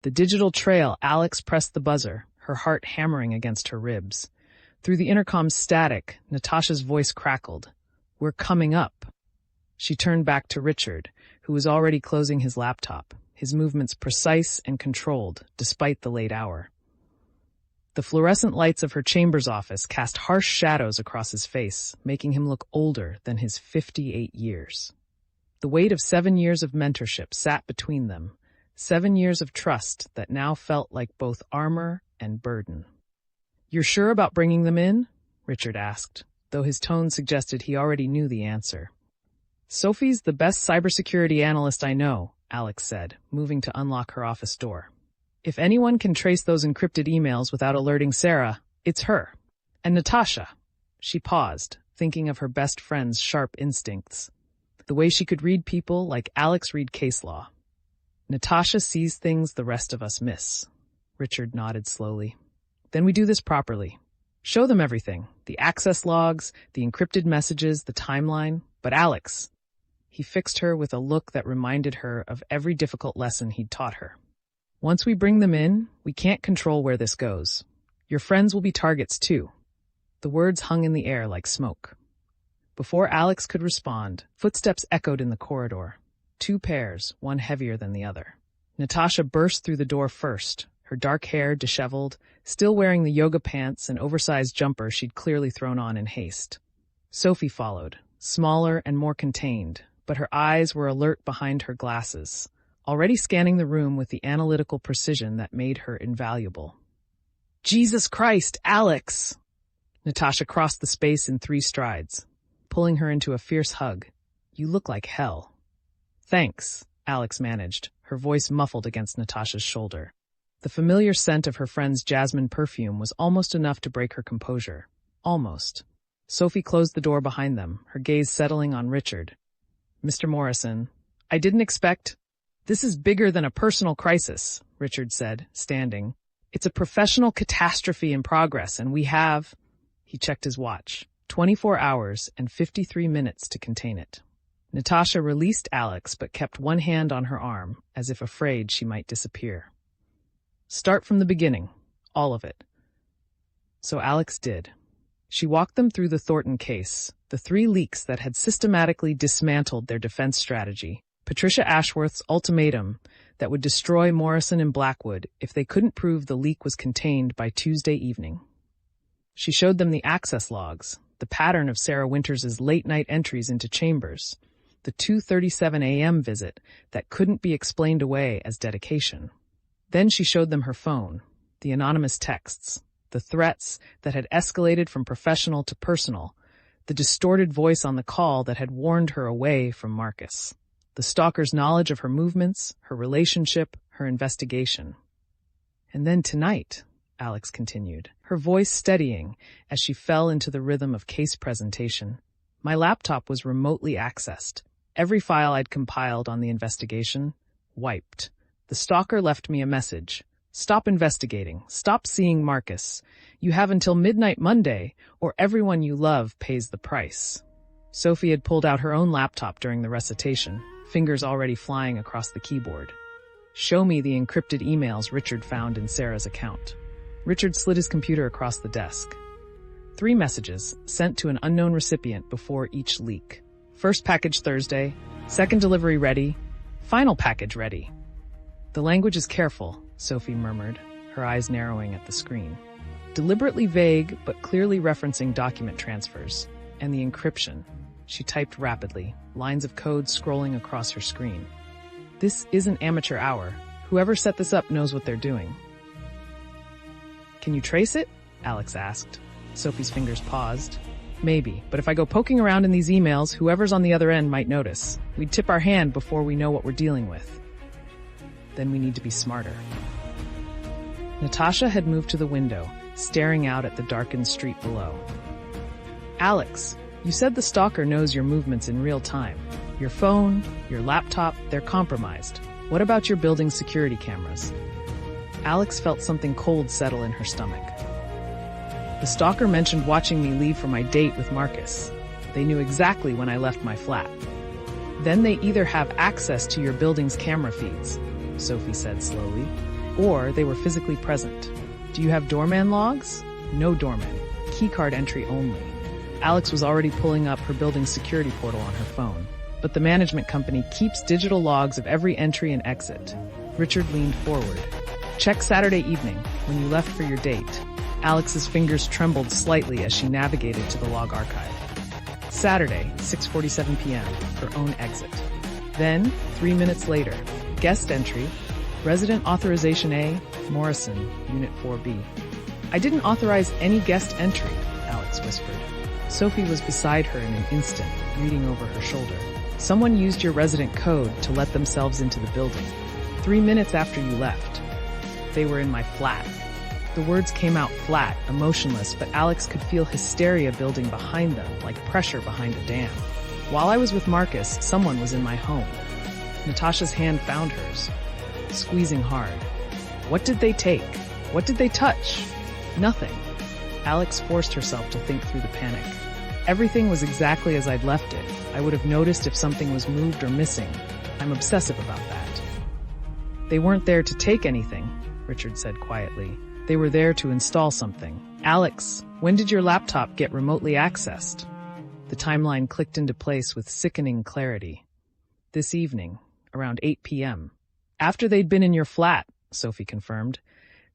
The digital trail. Alex pressed the buzzer, her heart hammering against her ribs. Through the intercom's static, Natasha's voice crackled. "We're coming up." She turned back to Richard, who was already closing his laptop, his movements precise and controlled, despite the late hour. The fluorescent lights of her chambers office cast harsh shadows across his face, making him look older than his 58 years. The weight of 7 years of mentorship sat between them, 7 years of trust that now felt like both armor and burden. "You're sure about bringing them in?" Richard asked, though his tone suggested he already knew the answer. "Sophie's the best cybersecurity analyst I know," Alex said, moving to unlock her office door. "If anyone can trace those encrypted emails without alerting Sarah, it's her. And Natasha." She paused, thinking of her best friend's sharp instincts. The way she could read people like Alex read case law. "Natasha sees things the rest of us miss." Richard nodded slowly. "Then we do this properly. Show them everything, the access logs, the encrypted messages, the timeline. But Alex," he fixed her with a look that reminded her of every difficult lesson he'd taught her. "Once we bring them in, we can't control where this goes. Your friends will be targets too." The words hung in the air like smoke. Before Alex could respond, footsteps echoed in the corridor. 2 pairs, one heavier than the other. Natasha burst through the door first, her dark hair disheveled, still wearing the yoga pants and oversized jumper she'd clearly thrown on in haste. Sophie followed, smaller and more contained, but her eyes were alert behind her glasses, already scanning the room with the analytical precision that made her invaluable. "Jesus Christ, Alex!" Natasha crossed the space in 3 strides, pulling her into a fierce hug. "You look like hell." "Thanks," Alex managed, her voice muffled against Natasha's shoulder. The familiar scent of her friend's jasmine perfume was almost enough to break her composure. Almost. Sophie closed the door behind them, her gaze settling on Richard. "Mr. Morrison, I didn't expect—" "This is bigger than a personal crisis," Richard said, standing. "It's a professional catastrophe in progress, and we have—" He checked his watch. 24 hours and 53 minutes to contain it. Natasha released Alex but kept one hand on her arm, as if afraid she might disappear. "Start from the beginning. All of it." So Alex did. She walked them through the Thornton case, the 3 leaks that had systematically dismantled their defense strategy, Patricia Ashworth's ultimatum that would destroy Morrison and Blackwood if they couldn't prove the leak was contained by Tuesday evening. She showed them the access logs, the pattern of Sarah Winters's late-night entries into chambers, the 2:37 a.m. visit that couldn't be explained away as dedication. Then she showed them her phone, the anonymous texts, the threats that had escalated from professional to personal, the distorted voice on the call that had warned her away from Marcus, the stalker's knowledge of her movements, her relationship, her investigation. "And then tonight," Alex continued, her voice steadying as she fell into the rhythm of case presentation, "my laptop was remotely accessed. Every file I'd compiled on the investigation, wiped. The stalker left me a message. Stop investigating. Stop seeing Marcus. You have until midnight Monday, or everyone you love pays the price." Sophie had pulled out her own laptop during the recitation, fingers already flying across the keyboard. "Show me the encrypted emails Richard found in Sarah's account." Richard slid his computer across the desk. 3 messages sent to an unknown recipient before each leak. "First package Thursday, second delivery ready, final package ready." "The language is careful," Sophie murmured, her eyes narrowing at the screen. "Deliberately vague, but clearly referencing document transfers. And the encryption." She typed rapidly, lines of code scrolling across her screen. "This isn't amateur hour. Whoever set this up knows what they're doing." "Can you trace it?" Alex asked. Sophie's fingers paused. "Maybe, but if I go poking around in these emails, whoever's on the other end might notice. We'd tip our hand before we know what we're dealing with." "Then we need to be smarter." Natasha had moved to the window, staring out at the darkened street below. "Alex, you said the stalker knows your movements in real time. Your phone, your laptop, they're compromised. What about your building's security cameras?" Alex felt something cold settle in her stomach. "The stalker mentioned watching me leave for my date with Marcus. They knew exactly when I left my flat. Then they either have access to your building's camera feeds," Sophie said slowly, or they were physically present. Do you have doorman logs? No doorman. Keycard entry only. Alex was already pulling up her building's security portal on her phone. But the management company keeps digital logs of every entry and exit. Richard leaned forward. Check Saturday evening, when you left for your date. Alex's fingers trembled slightly as she navigated to the log archive. Saturday, 6:47 p.m., her own exit. Then, 3 minutes later, guest entry, Resident Authorization A, Morrison, Unit 4B. I didn't authorize any guest entry, Alex whispered. Sophie was beside her in an instant, reading over her shoulder. Someone used your resident code to let themselves into the building. 3 minutes after you left. They were in my flat. The words came out flat, emotionless, but Alex could feel hysteria building behind them, like pressure behind a dam. While I was with Marcus, someone was in my home. Natasha's hand found hers, squeezing hard. What did they take? What did they touch? Nothing. Alex forced herself to think through the panic. Everything was exactly as I'd left it. I would have noticed if something was moved or missing. I'm obsessive about that. They weren't there to take anything, Richard said quietly. They were there to install something. Alex, when did your laptop get remotely accessed? The timeline clicked into place with sickening clarity. This evening, around 8 p.m. After they'd been in your flat, Sophie confirmed,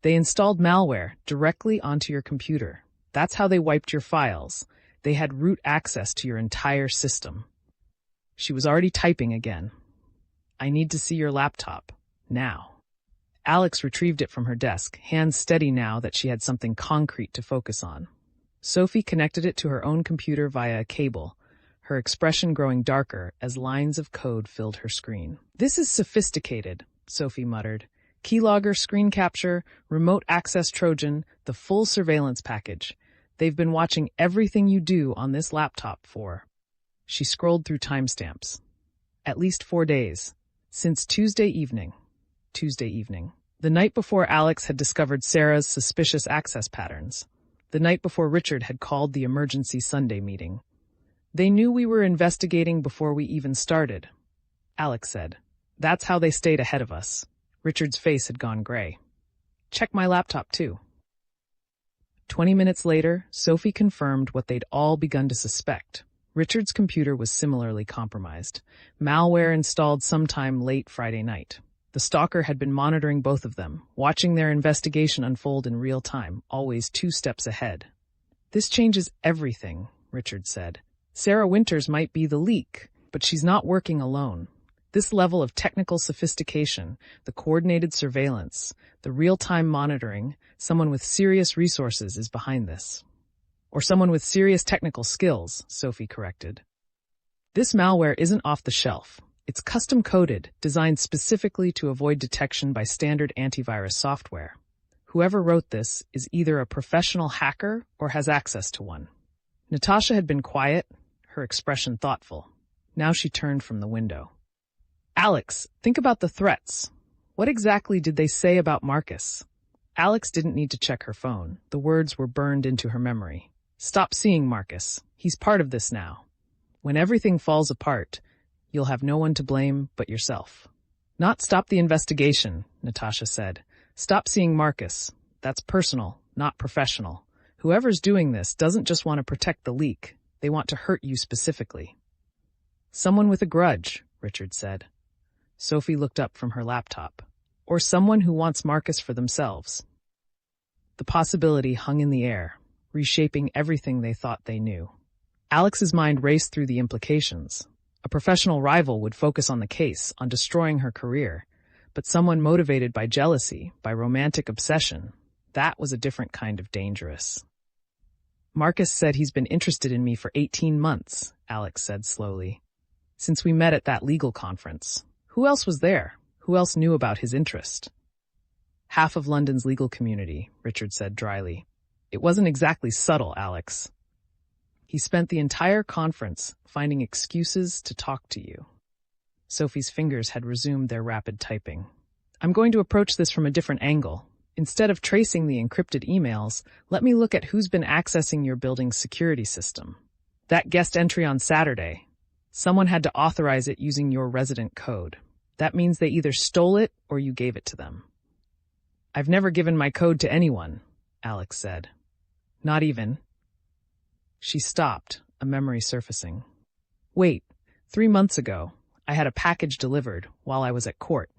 they installed malware directly onto your computer. That's how they wiped your files. They had root access to your entire system. She was already typing again. I need to see your laptop. Now. Alex retrieved it from her desk, hands steady now that she had something concrete to focus on. Sophie connected it to her own computer via a cable, her expression growing darker as lines of code filled her screen. This is sophisticated, Sophie muttered. Keylogger, screen capture, remote access Trojan, the full surveillance package. They've been watching everything you do on this laptop for. She scrolled through timestamps. At least 4 days. Since Tuesday evening. The night before Alex had discovered Sarah's suspicious access patterns. The night before Richard had called the emergency Sunday meeting. They knew we were investigating before we even started, Alex said. That's how they stayed ahead of us. Richard's face had gone gray. Check my laptop, too. 20 minutes later, Sophie confirmed what they'd all begun to suspect. Richard's computer was similarly compromised. Malware installed sometime late Friday night. The stalker had been monitoring both of them, watching their investigation unfold in real time, always 2 steps ahead. This changes everything, Richard said. Sarah Winters might be the leak, but she's not working alone. This level of technical sophistication, the coordinated surveillance, the real-time monitoring, someone with serious resources is behind this. Or someone with serious technical skills, Sophie corrected. This malware isn't off the shelf. It's custom-coded, designed specifically to avoid detection by standard antivirus software. Whoever wrote this is either a professional hacker or has access to one. Natasha had been quiet, her expression thoughtful. Now she turned from the window. Alex, think about the threats. What exactly did they say about Marcus? Alex didn't need to check her phone. The words were burned into her memory. Stop seeing Marcus. He's part of this now. When everything falls apart, you'll have no one to blame but yourself. Not stop the investigation, Natasha said. Stop seeing Marcus. That's personal, not professional. Whoever's doing this doesn't just want to protect the leak. They want to hurt you specifically. Someone with a grudge, Richard said. Sophie looked up from her laptop. Or someone who wants Marcus for themselves. The possibility hung in the air, reshaping everything they thought they knew. Alex's mind raced through the implications. A professional rival would focus on the case, on destroying her career. But someone motivated by jealousy, by romantic obsession, that was a different kind of dangerous. Marcus said he's been interested in me for 18 months, Alex said slowly. Since we met at that legal conference. Who else was there? Who else knew about his interest? Half of London's legal community, Richard said dryly. It wasn't exactly subtle, Alex. He spent the entire conference finding excuses to talk to you. Sophie's fingers had resumed their rapid typing. I'm going to approach this from a different angle. Instead of tracing the encrypted emails, let me look at who's been accessing your building's security system. That guest entry on Saturday. Someone had to authorize it using your resident code. That means they either stole it or you gave it to them. I've never given my code to anyone, Alex said. Not even. She stopped, a memory surfacing. Wait, 3 months ago, I had a package delivered while I was at court.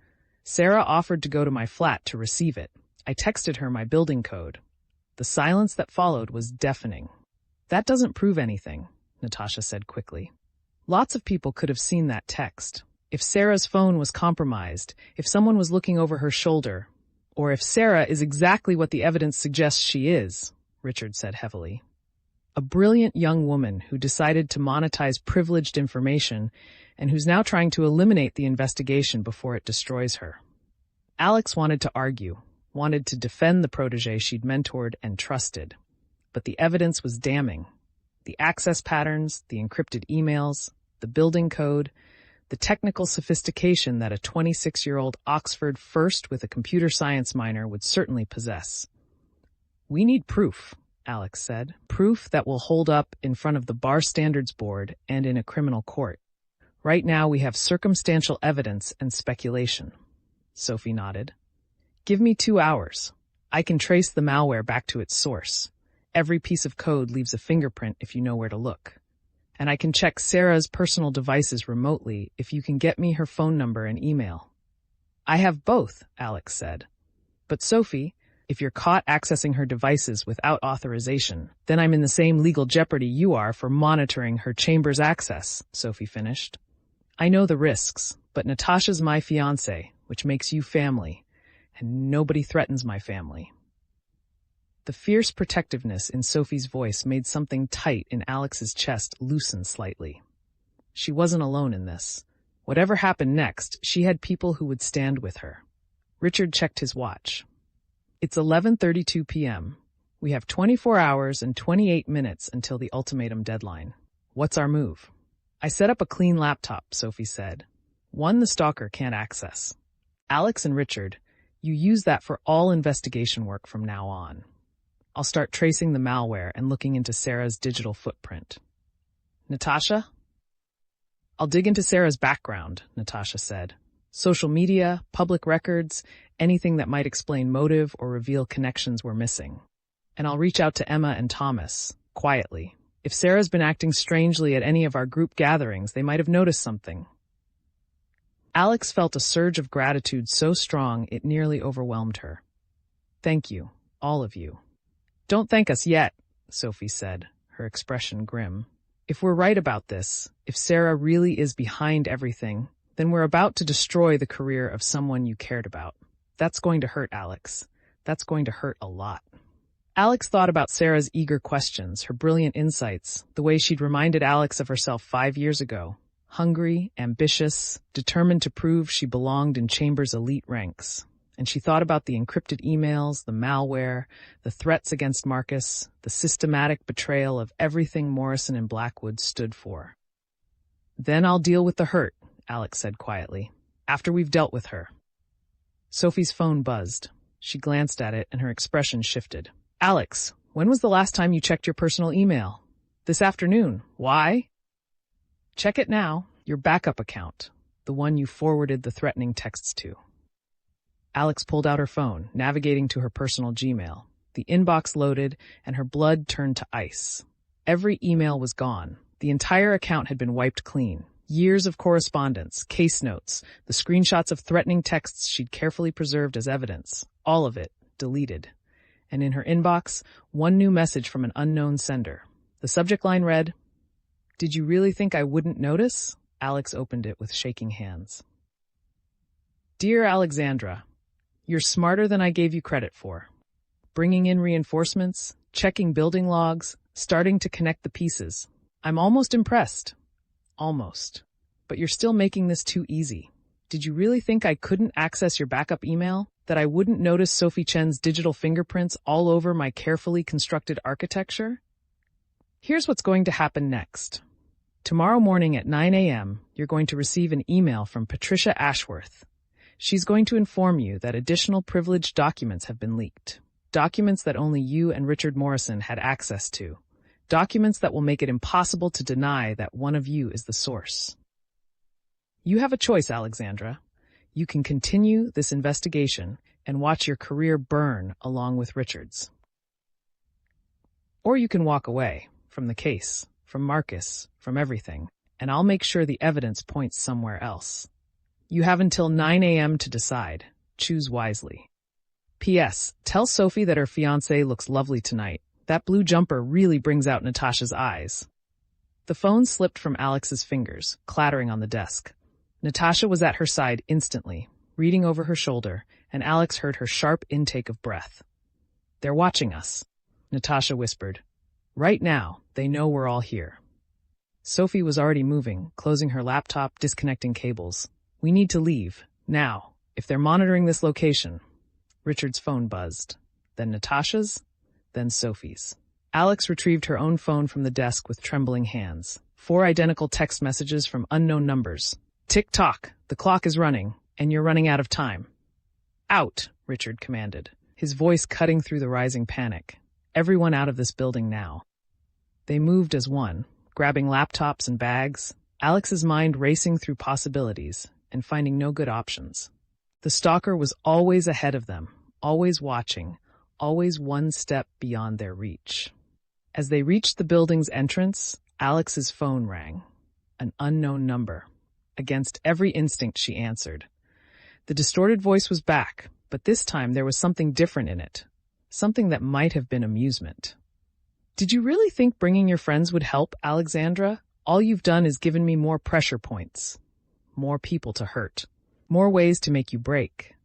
Sarah offered to go to my flat to receive it. I texted her my building code. The silence that followed was deafening. That doesn't prove anything, Natasha said quickly. Lots of people could have seen that text. If Sarah's phone was compromised, if someone was looking over her shoulder, or if Sarah is exactly what the evidence suggests she is, Richard said heavily. A brilliant young woman who decided to monetize privileged information and who's now trying to eliminate the investigation before it destroys her. Alex wanted to argue, wanted to defend the protege she'd mentored and trusted. But the evidence was damning. The access patterns, the encrypted emails, the building code, the technical sophistication that a 26-year-old Oxford first with a computer science minor would certainly possess. We need proof, Alex said. Proof that will hold up in front of the Bar Standards Board and in a criminal court. Right now we have circumstantial evidence and speculation. Sophie nodded. Give me 2 hours. I can trace the malware back to its source. Every piece of code leaves a fingerprint if you know where to look. And I can check Sarah's personal devices remotely if you can get me her phone number and email. I have both, Alex said. But Sophie, if you're caught accessing her devices without authorization, then I'm in the same legal jeopardy you are for monitoring her chamber's access, Sophie finished. I know the risks, but Natasha's my fiancé, which makes you family, and nobody threatens my family. The fierce protectiveness in Sophie's voice made something tight in Alex's chest loosen slightly. She wasn't alone in this. Whatever happened next, she had people who would stand with her. Richard checked his watch. It's 11:32 p.m. We have 24 hours and 28 minutes until the ultimatum deadline. What's our move? I set up a clean laptop, Sophie said. One the stalker can't access. Alex and Richard, you use that for all investigation work from now on. I'll start tracing the malware and looking into Sarah's digital footprint. Natasha? I'll dig into Sarah's background, Natasha said. Social media, public records, anything that might explain motive or reveal connections we're missing. And I'll reach out to Emma and Thomas, quietly. If Sarah's been acting strangely at any of our group gatherings, they might have noticed something. Alex felt a surge of gratitude so strong it nearly overwhelmed her. Thank you, all of you. Don't thank us yet, Sophie said, her expression grim. If we're right about this, if Sarah really is behind everything, then we're about to destroy the career of someone you cared about. That's going to hurt, Alex. That's going to hurt a lot. Alex thought about Sarah's eager questions, her brilliant insights, the way she'd reminded Alex of herself 5 years ago. Hungry, ambitious, determined to prove she belonged in Chamber's elite ranks. And she thought about the encrypted emails, the malware, the threats against Marcus, the systematic betrayal of everything Morrison and Blackwood stood for. Then I'll deal with the hurt, Alex said quietly, after we've dealt with her. Sophie's phone buzzed. She glanced at it and her expression shifted. Alex, when was the last time you checked your personal email? This afternoon. Why? Check it now, your backup account, the one you forwarded the threatening texts to. Alex pulled out her phone, navigating to her personal Gmail. The inbox loaded, and her blood turned to ice. Every email was gone. The entire account had been wiped clean. Years of correspondence, case notes, the screenshots of threatening texts she'd carefully preserved as evidence. All of it deleted. And in her inbox, one new message from an unknown sender. The subject line read, "Did you really think I wouldn't notice?" Alex opened it with shaking hands. Dear Alexandra, you're smarter than I gave you credit for. Bringing in reinforcements, checking building logs, starting to connect the pieces. I'm almost impressed. Almost. But you're still making this too easy. Did you really think I couldn't access your backup email? That I wouldn't notice Sophie Chen's digital fingerprints all over my carefully constructed architecture? Here's what's going to happen next. Tomorrow morning at 9 a.m., you're going to receive an email from Patricia Ashworth. She's going to inform you that additional privileged documents have been leaked. Documents that only you and Richard Morrison had access to. Documents that will make it impossible to deny that one of you is the source. You have a choice, Alexandra. You can continue this investigation, and watch your career burn along with Richard's. Or you can walk away from the case, from Marcus, from everything, and I'll make sure the evidence points somewhere else. You have until 9 a.m. to decide. Choose wisely. P.S. Tell Sophie that her fiancé looks lovely tonight. That blue jumper really brings out Natasha's eyes. The phone slipped from Alex's fingers, clattering on the desk. Natasha was at her side instantly, reading over her shoulder, and Alex heard her sharp intake of breath. "They're watching us," Natasha whispered. "Right now, they know we're all here." Sophie was already moving, closing her laptop, disconnecting cables. "We need to leave, now, if they're monitoring this location." Richard's phone buzzed. Then Natasha's, then Sophie's. Alex retrieved her own phone from the desk with trembling hands. 4 identical text messages from unknown numbers. "Tick-tock, the clock is running, and you're running out of time." "Out," Richard commanded, his voice cutting through the rising panic. "Everyone out of this building now." They moved as one, grabbing laptops and bags, Alex's mind racing through possibilities and finding no good options. The stalker was always ahead of them, always watching, always one step beyond their reach. As they reached the building's entrance, Alex's phone rang. An unknown number. Against every instinct, she answered. The distorted voice was back, but this time there was something different in it. Something that might have been amusement. "Did you really think bringing your friends would help, Alexandra? All you've done is given me more pressure points. More people to hurt. More ways to make you break."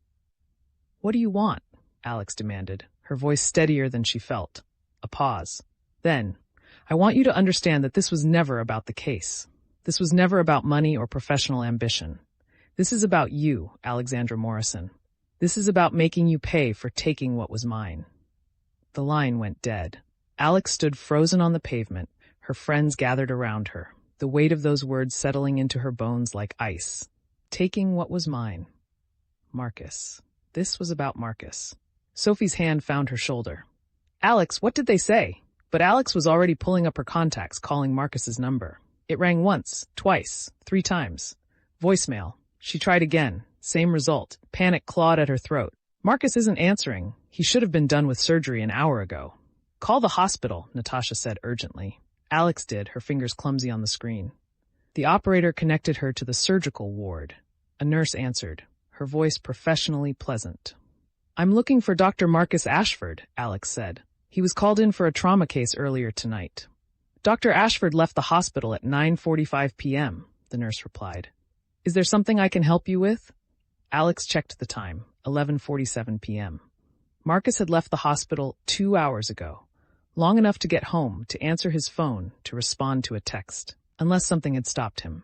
"What do you want?" Alex demanded, her voice steadier than she felt. A pause. Then, "I want you to understand that this was never about the case. This was never about money or professional ambition. This is about you, Alexandra Morrison. This is about making you pay for taking what was mine." The line went dead. Alex stood frozen on the pavement, her friends gathered around her, the weight of those words settling into her bones like ice. Taking what was mine. Marcus. This was about Marcus. Sophie's hand found her shoulder. "Alex, what did they say?" But Alex was already pulling up her contacts, calling Marcus's number. It rang once, twice, 3 times. Voicemail. She tried again. Same result. Panic clawed at her throat. "Marcus isn't answering. He should have been done with surgery an hour ago." "Call the hospital," Natasha said urgently. Alex did, her fingers clumsy on the screen. The operator connected her to the surgical ward. A nurse answered, her voice professionally pleasant. "I'm looking for Dr. Marcus Ashford," Alex said. "He was called in for a trauma case earlier tonight." "Dr. Ashford left the hospital at 9:45 p.m., the nurse replied. "Is there something I can help you with?" Alex checked the time, 11:47 p.m. Marcus had left the hospital 2 hours ago, long enough to get home, to answer his phone, to respond to a text, unless something had stopped him.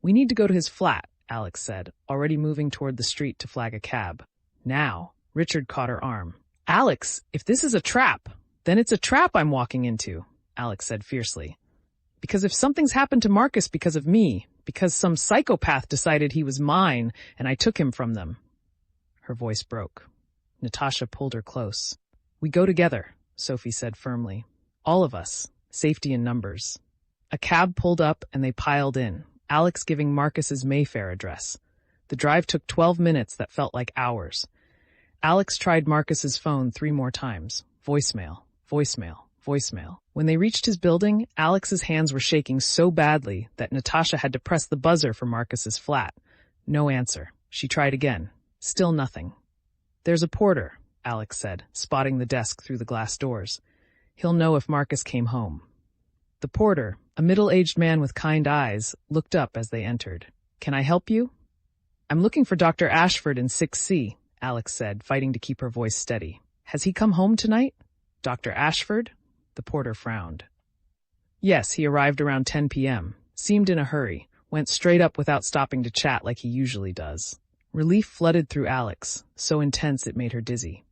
"We need to go to his flat," Alex said, already moving toward the street to flag a cab. Now, Richard caught her arm. "Alex, if this is a trap, then it's a trap I'm walking into," Alex said fiercely. "Because if something's happened to Marcus because of me, because some psychopath decided he was mine and I took him from them." Her voice broke. Natasha pulled her close. "We go together," Sophie said firmly. "All of us. Safety in numbers." A cab pulled up and they piled in, Alex giving Marcus's Mayfair address. The drive took 12 minutes that felt like hours. Alex tried Marcus's phone 3 more times. Voicemail, voicemail, voicemail. When they reached his building, Alex's hands were shaking so badly that Natasha had to press the buzzer for Marcus's flat. No answer. She tried again. Still nothing. "There's a porter," Alex said, spotting the desk through the glass doors. "He'll know if Marcus came home." The porter, a middle-aged man with kind eyes, looked up as they entered. "Can I help you?" "I'm looking for Dr. Ashford in 6C, Alex said, fighting to keep her voice steady. "Has he come home tonight?" "Dr. Ashford?" The porter frowned. "Yes, he arrived around 10 p.m. Seemed in a hurry. Went straight up without stopping to chat like he usually does." Relief flooded through Alex, so intense it made her dizzy.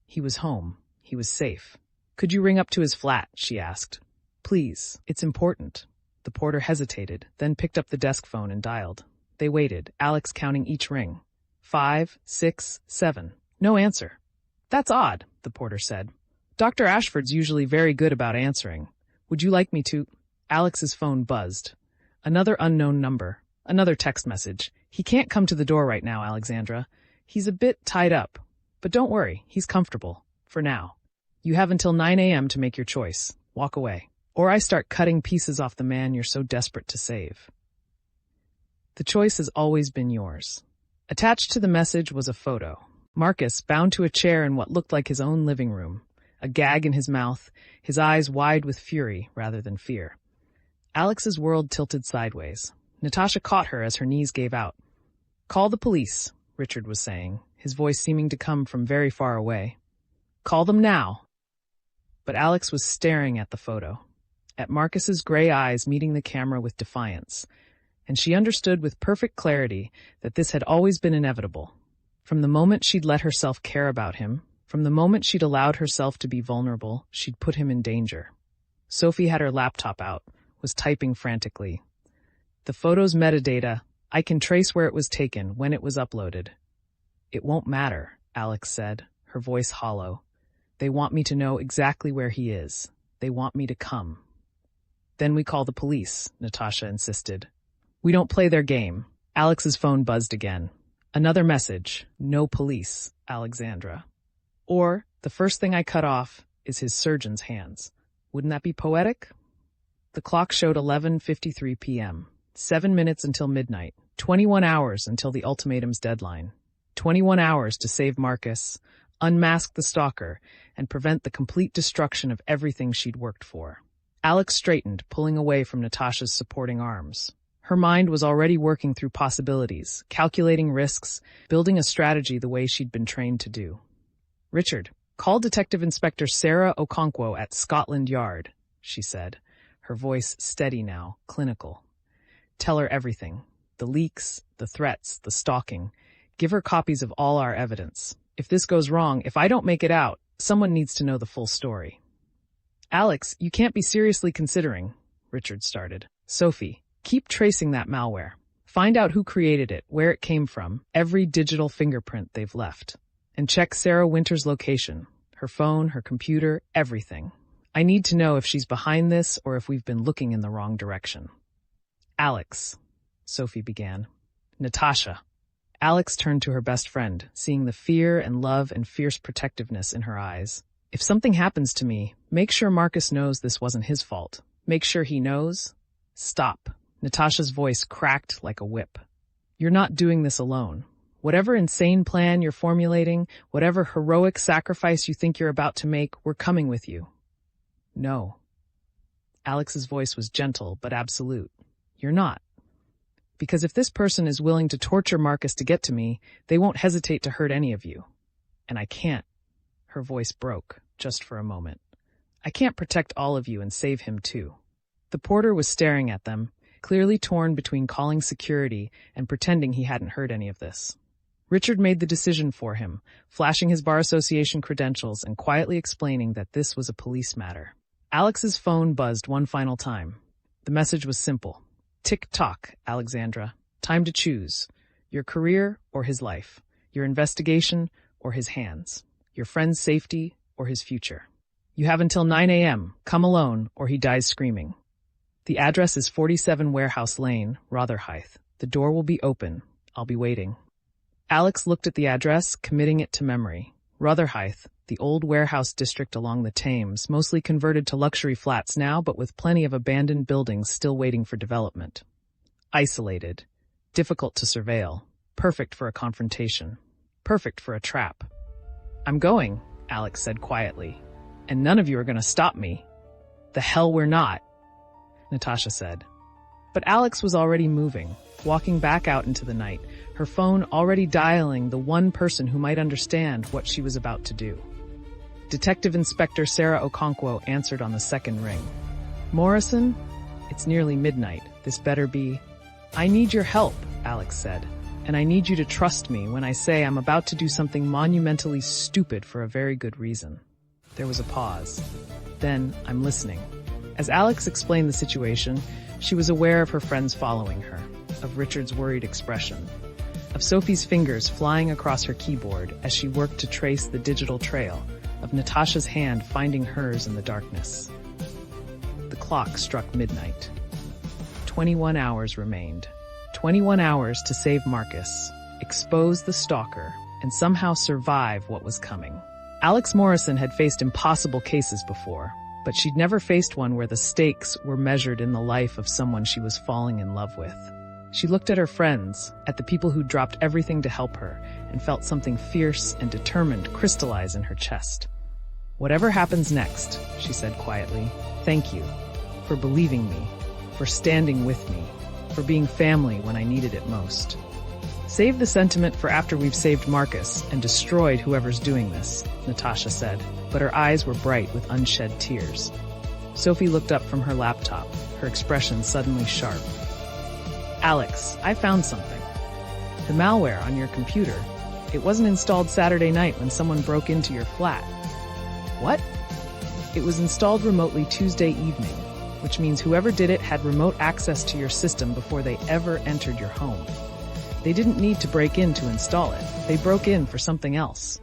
He was home. He was safe. "Could you ring up to his flat?" she asked. "Please, it's important." The porter hesitated, then picked up the desk phone and dialed. They waited, Alex counting each ring. 5, 6, 7. No answer. "That's odd," the porter said. "Dr. Ashford's usually very good about answering. Would you like me to—" Alex's phone buzzed. Another unknown number. Another text message. "He can't come to the door right now, Alexandra. He's a bit tied up." But don't worry, he's comfortable. For now. You have until 9 a.m. to make your choice. Walk away. Or I start cutting pieces off the man you're so desperate to save. The choice has always been yours. Attached to the message was a photo. Marcus, bound to a chair in what looked like his own living room, a gag in his mouth, his eyes wide with fury rather than fear. Alex's world tilted sideways. Natasha caught her as her knees gave out. "Call the police," Richard was saying, his voice seeming to come from very far away. "Call them now." But Alex was staring at the photo, at Marcus's gray eyes meeting the camera with defiance, and she understood with perfect clarity that this had always been inevitable. From the moment she'd let herself care about him, from the moment she'd allowed herself to be vulnerable, she'd put him in danger. Sophie had her laptop out, was typing frantically. "The photo's metadata. I can trace where it was taken, when it was uploaded." "It won't matter," Alex said, her voice hollow. "They want me to know exactly where he is. They want me to come." "Then we call the police," Natasha insisted. "We don't play their game." Alex's phone buzzed again. Another message. "No police, Alexandra." Or, "The first thing I cut off is his surgeon's hands." Wouldn't that be poetic? The clock showed 11:53 p.m. 7 minutes until midnight. 21 hours until the ultimatum's deadline. 21 hours to save Marcus, unmask the stalker, and prevent the complete destruction of everything she'd worked for. Alex straightened, pulling away from Natasha's supporting arms. Her mind was already working through possibilities, calculating risks, building a strategy the way she'd been trained to do. "Richard, call Detective Inspector Sarah Okonkwo at Scotland Yard," she said, her voice steady now, clinical. "Tell her everything. The leaks, the threats, the stalking. Give her copies of all our evidence. If this goes wrong, if I don't make it out, someone needs to know the full story." "Alex, you can't be seriously considering," Richard started. "Sophie, keep tracing that malware. Find out who created it, where it came from, every digital fingerprint they've left. And check Sarah Winter's location, her phone, her computer, everything. I need to know if she's behind this or if we've been looking in the wrong direction." "Alex," Sophie began. "Natasha." Alex turned to her best friend, seeing the fear and love and fierce protectiveness in her eyes. "If something happens to me, make sure Marcus knows this wasn't his fault. Make sure he knows." "Stop." Natasha's voice cracked like a whip. "You're not doing this alone. Whatever insane plan you're formulating, whatever heroic sacrifice you think you're about to make, we're coming with you." "No." Alex's voice was gentle but absolute. "You're not. Because if this person is willing to torture Marcus to get to me, they won't hesitate to hurt any of you. And I can't." Her voice broke, just for a moment. "I can't protect all of you and save him too." The porter was staring at them, clearly torn between calling security and pretending he hadn't heard any of this. Richard made the decision for him, flashing his bar association credentials and quietly explaining that this was a police matter. Alex's phone buzzed one final time. The message was simple. "Tick-tock, Alexandra. Time to choose. Your career or his life. Your investigation or his hands. Your friend's safety or his future. You have until 9 a.m. Come alone or he dies screaming. The address is 47 Warehouse Lane, Rotherhithe. The door will be open. I'll be waiting." Alex looked at the address, committing it to memory. Rotherhithe, the old warehouse district along the Thames, mostly converted to luxury flats now, but with plenty of abandoned buildings still waiting for development. Isolated, difficult to surveil, perfect for a confrontation, perfect for a trap. "I'm going," Alex said quietly, "and none of you are going to stop me." "The hell we're not," Natasha said. But Alex was already moving, walking back out into the night, her phone already dialing the one person who might understand what she was about to do. Detective Inspector Sarah Okonkwo answered on the second ring. "Morrison? It's nearly midnight. This better be—" "I need your help," Alex said, "and I need you to trust me when I say I'm about to do something monumentally stupid for a very good reason." There was a pause. Then, "I'm listening." As Alex explained the situation, she was aware of her friends following her, of Richard's worried expression, of Sophie's fingers flying across her keyboard as she worked to trace the digital trail, of Natasha's hand finding hers in the darkness. The clock struck midnight. 21 hours remained. 21 hours to save Marcus, expose the stalker, and somehow survive what was coming. Alex Morrison had faced impossible cases before, but she'd never faced one where the stakes were measured in the life of someone she was falling in love with. She looked at her friends, at the people who dropped everything to help her, and felt something fierce and determined crystallize in her chest. "Whatever happens next," she said quietly, "thank you for believing me, for standing with me, for being family when I needed it most. Save the sentiment for after we've saved Marcus and destroyed whoever's doing this," Natasha said, but her eyes were bright with unshed tears. Sophie looked up from her laptop, her expression suddenly sharp. "Alex, I found something. The malware on your computer. It wasn't installed Saturday night when someone broke into your flat." "What?" "It was installed remotely Tuesday evening, which means whoever did it had remote access to your system before they ever entered your home. They didn't need to break in to install it. They broke in for something else."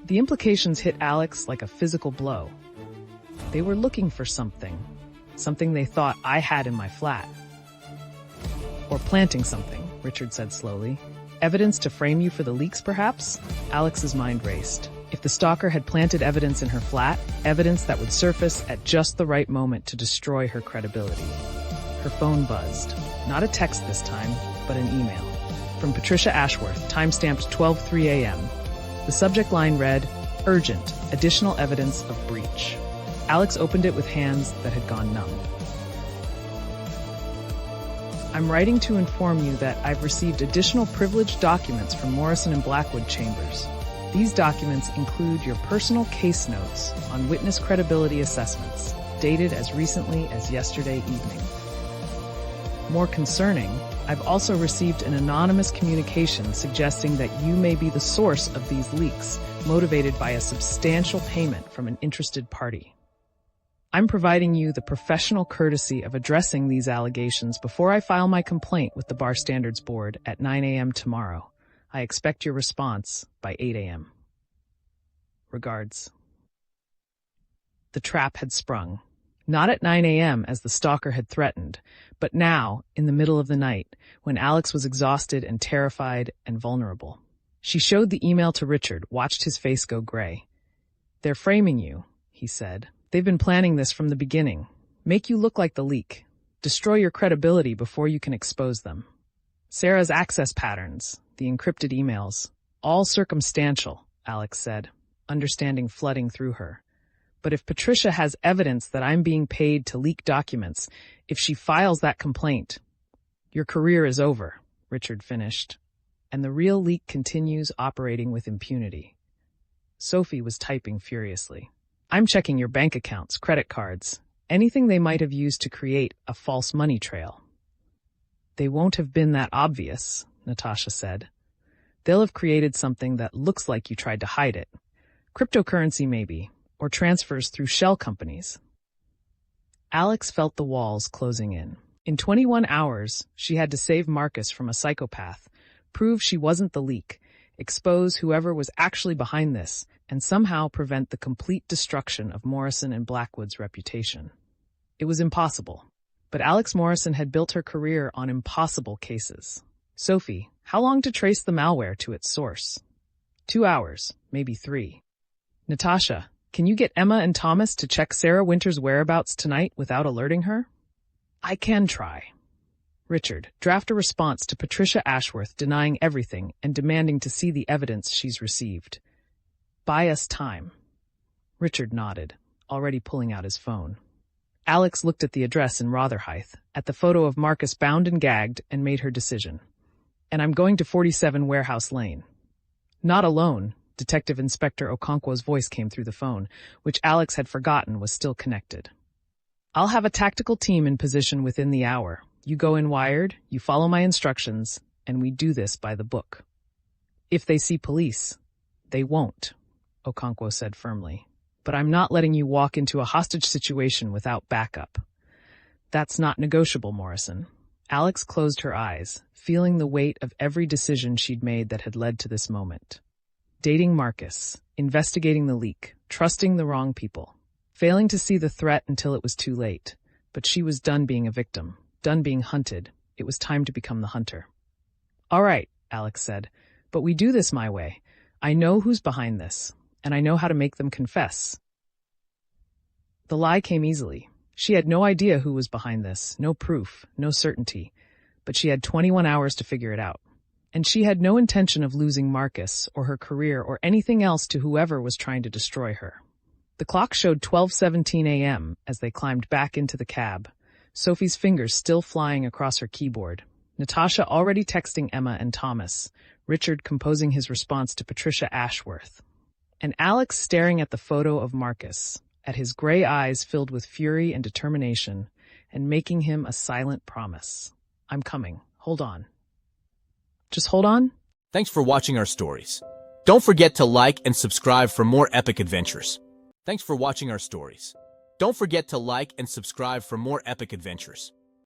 The implications hit Alex like a physical blow. They were looking for something they thought I had in my flat. "Or planting something," Richard said slowly. "Evidence to frame you for the leaks, perhaps?" Alex's mind raced. If the stalker had planted evidence in her flat, evidence that would surface at just the right moment to destroy her credibility. Her phone buzzed. Not a text this time, but an email. From Patricia Ashworth, timestamped 12:03 a.m. The subject line read, "Urgent, additional evidence of breach." Alex opened it with hands that had gone numb. "I'm writing to inform you that I've received additional privileged documents from Morrison and Blackwood Chambers. These documents include your personal case notes on witness credibility assessments, dated as recently as yesterday evening. More concerning, I've also received an anonymous communication suggesting that you may be the source of these leaks, motivated by a substantial payment from an interested party. I'm providing you the professional courtesy of addressing these allegations before I file my complaint with the Bar Standards Board at 9 a.m. tomorrow. I expect your response by 8 a.m. Regards." The trap had sprung. Not at 9 a.m. as the stalker had threatened, but now, in the middle of the night, when Alex was exhausted and terrified and vulnerable. She showed the email to Richard, watched his face go gray. "They're framing you," he said. "They've been planning this from the beginning. Make you look like the leak. Destroy your credibility before you can expose them. Sarah's access patterns, the encrypted emails, all circumstantial," Alex said, understanding flooding through her. "But if Patricia has evidence that I'm being paid to leak documents, if she files that complaint, your career is over," Richard finished. "And the real leak continues operating with impunity." Sophie was typing furiously. "I'm checking your bank accounts, credit cards, anything they might have used to create a false money trail." "They won't have been that obvious," Natasha said. "They'll have created something that looks like you tried to hide it. Cryptocurrency maybe, or transfers through shell companies." Alex felt the walls closing in. In 21 hours, she had to save Marcus from a psychopath, prove she wasn't the leak, expose whoever was actually behind this, and somehow prevent the complete destruction of Morrison and Blackwood's reputation. It was impossible, but Alex Morrison had built her career on impossible cases. "Sophie, how long to trace the malware to its source?" 2 hours, maybe 3. "Natasha, can you get Emma and Thomas to check Sarah Winter's whereabouts tonight without alerting her?" "I can try." "Richard, draft a response to Patricia Ashworth denying everything and demanding to see the evidence she's received. Buy us time." Richard nodded, already pulling out his phone. Alex looked at the address in Rotherhithe, at the photo of Marcus bound and gagged, and made her decision. "And I'm going to 47 Warehouse Lane." "Not alone," Detective Inspector Okonkwo's voice came through the phone, which Alex had forgotten was still connected. "I'll have a tactical team in position within the hour. You go in wired, you follow my instructions, and we do this by the book." "If they see police." "They won't," Okonkwo said firmly. "But I'm not letting you walk into a hostage situation without backup." "That's not negotiable, Morrison." Alex closed her eyes, feeling the weight of every decision she'd made that had led to this moment. Dating Marcus, investigating the leak, trusting the wrong people, failing to see the threat until it was too late. But she was done being a victim, done being hunted. It was time to become the hunter. "All right," Alex said, "but we do this my way. I know who's behind this, and I know how to make them confess. The lie came easily. She had no idea who was behind this, no proof, no certainty, but she had 21 hours to figure it out. And she had no intention of losing Marcus or her career or anything else to whoever was trying to destroy her. The clock showed 12:17 a.m. as they climbed back into the cab, Sophie's fingers still flying across her keyboard, Natasha already texting Emma and Thomas, Richard composing his response to Patricia Ashworth, and Alex staring at the photo of Marcus, at his gray eyes filled with fury and determination, and making him a silent promise. I'm coming. Hold on. Just hold on? Thanks for watching our stories. Don't forget to like and subscribe for more epic adventures. Thanks for watching our stories. Don't forget to like and subscribe for more epic adventures.